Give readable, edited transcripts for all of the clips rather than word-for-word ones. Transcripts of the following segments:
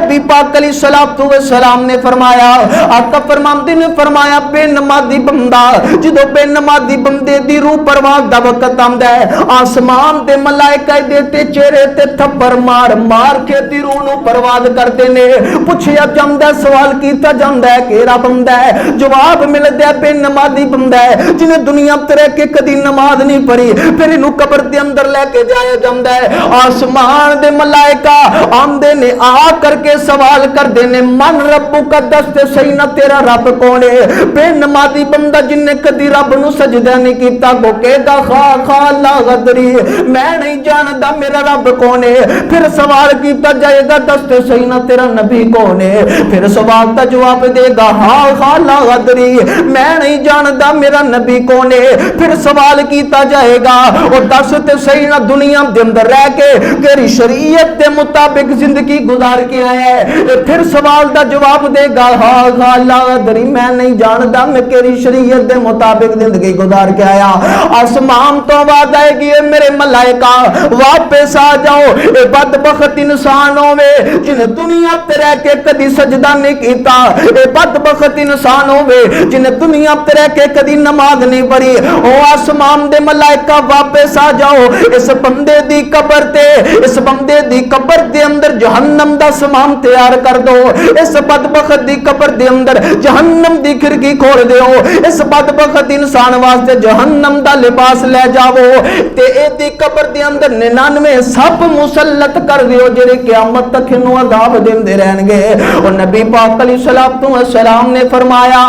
نبی پاک علیہ السلام نے فرمایا، آقا فرماندے نے فرمایا بے نمازی بندہ جدو بے نمازی بندے دی روح پرواز دا وقت آندا ہے آسمان دے ملائکہ دے تے چہرے تے تھپڑ مار مار کے دی روح نو پرواز کرتے نے، پوچھیا جاندا سوال کیتا جاندا ہے کیڑا بندہ ہے، جواب ملدا ہے بے نمازی بندہ ہے جنہیں دنیا تے رہ کے کدی نماز نہیں پڑھی، پھر انہوں قبر دے اندر لے کے جایا جاندا ہے، آسمان دے ملائکہ آندے نے آ کر کے سوال کر دینے من ربو کا دست سینہ تیرا رب کونے، بے نمازی بندہ جن نے کدی رب نو سجدہ نہیں کیتا گو کہے گا خواہ اللہ غدری میں نہیں جاندا میرا رب کونے، پھر سوال کیتا جائے گا دست سینہ تیرا نبی کونے، پھر سوال دا جواب دے گا خواہ اللہ غدری میں نہیں جاندا میرا نبی کونے، پھر سوال کیتا جائے گا اور دست سینہ دنیا دے اندر رہ کے تیری شریعت دے مطابق زندگی گزار کے آیا ہے، پھر سوال دا جواب دے گا ہاں اللہ دری میں نہیں جاندا میں تیری شریعت دے مطابق زندگی گزار کے آیا، آسمان تو آواز آئے گی میرے ملائکہ واپس آ جاؤ اے بدبخت انسانوں میں جنہیں دنیا تے رہ کے کدی سجدہ نہیں کیتا، اے بدبخت انسانوں میں جنہیں دنیا تے رہ کے کدی نماز نہیں پڑھی، او آسمان دے ملائکہ واپس آ جاؤ اس بندے دی قبر تے اس بندے دی قبر دے اندر جہنم دا سامان تیار کر دو، اس بدبخت دی قبر دے اندر جہنم دی کھڑکی کھول دیو، اس بدبخت انسان واسطے جہنم دا لباس لے جاؤ تے اے دی قبر دے اندر 99 سب مسلط کر دیو جڑے قیامت تک انہوں عذاب دیندے رہن گے، اور نبی پاک علیہ السلام نے فرمایا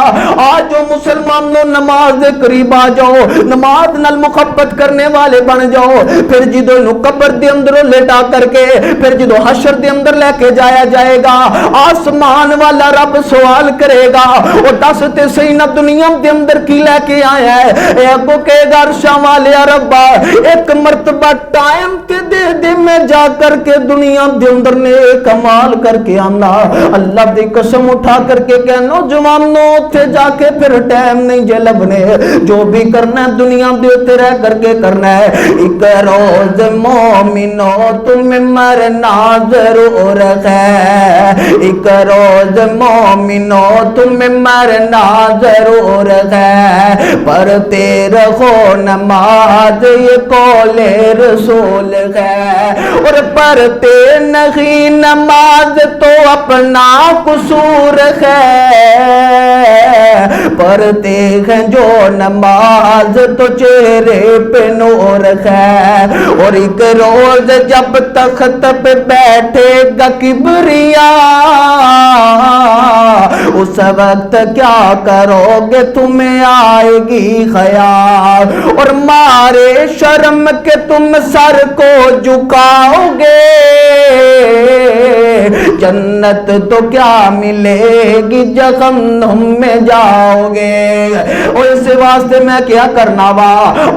آج جو مسلمانوں نماز دے قریب آ جاؤ نماز نال محبت کرنے والے بن جاؤ، پھر جدو انہوں قبر دے اندر لٹا کر کے پھر جدو حشر دے اندر لے کے جایا جائے گا آسمان والا رب سوال کرے گا اور دست سینہ دنیا دے اندر کی لے کے آیا ہے، اے ابو کہے گا عرشاں والے ربا ایک مرتبہ ٹائم تے دے دے میں جا کر کے دنیا دے اندر نے کمال کر کے آنا، اللہ دی قسم اٹھا کر کے کہ نوجوانوں تھے جا کے پھر ٹائم نہیں جے لبنے، جو بھی کرنا ہے دنیا دے تے رہ کر کے کرنا ہے، ایک روز مومنو تمہیں مرنا ضرور ہے، ایک روز مومنو تمہیں مرنا ضرور ہے، پڑھتے رہو نماز یہ قول رسول ہے، اور پڑھتے نہیں نماز تو اپنا قصور ہے، پڑھتے ہیں جو نماز تو چہرے پہ نور ہے، اور ایک روز جب تخت پہ بیٹھے گا کبریا اس وقت کیا کرو گے تمہیں آئے گی خیال، اور مارے شرم کہ تم سر کو جھکاؤ گے جنت تو کیا ملے گی جہنم میں جاؤ گے، اور اس واسطے میں کیا کرنا وا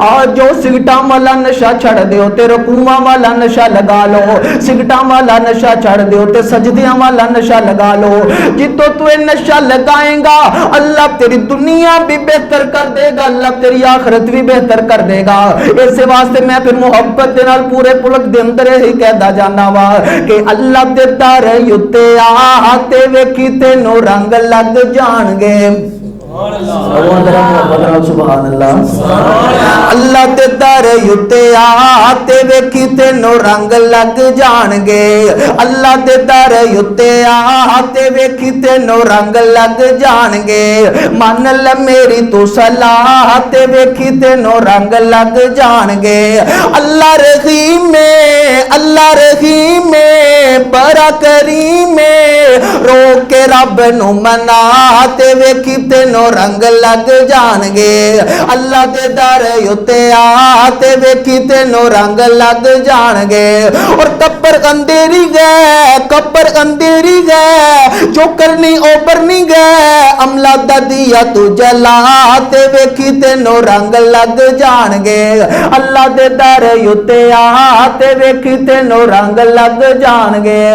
آج جو سگٹاں والا نشہ چھڑ دیو تے رکوعاں والا نشہ لگا لو، سگٹاں والا نشہ چھڑ دیو تے سجدیاں والا نشہ لگا لو، جتوں تو نشہ لگائیں گا اللہ تیری دنیا بھی بہتر کر دے گا، اللہ تیری آخرت بھی بہتر کر دے گا، اس واسطے میں پھر محبت دے نال پورے پلک دے اندر ہی کہدا جانا وا کہ اللہ دے در یوتے آتے ویکھی تینوں رنگ لگ جان گے، سبحان اللہ، اللہ دے در یوتے آتے ویکھی تینوں رنگ لگ جان گے، اللہ دے در یوتے آتے ویکھی تینوں رنگ لگ جان گے، مان لے میری تو صلاح تے ویکھی تینوں رنگ لگ جان گے، اللہ رحیم اللہ رحیم بڑا کریم رو کے رب نو منا تے ویکھی تینوں رنگ لگ جان گے، اللہ دے در یوتے آتے ویکھی تینوں رنگ لگ جان گے، اور قبر اندھیری گئے قبر اندھیری گئے جو کرنی او برنی گئے، عملہ دا دیا تو جلا تے ویکھی تینوں رنگ لگ جان گے، اللہ دے در یوتے آتے ویکھی تینوں رنگ لگ جان گے۔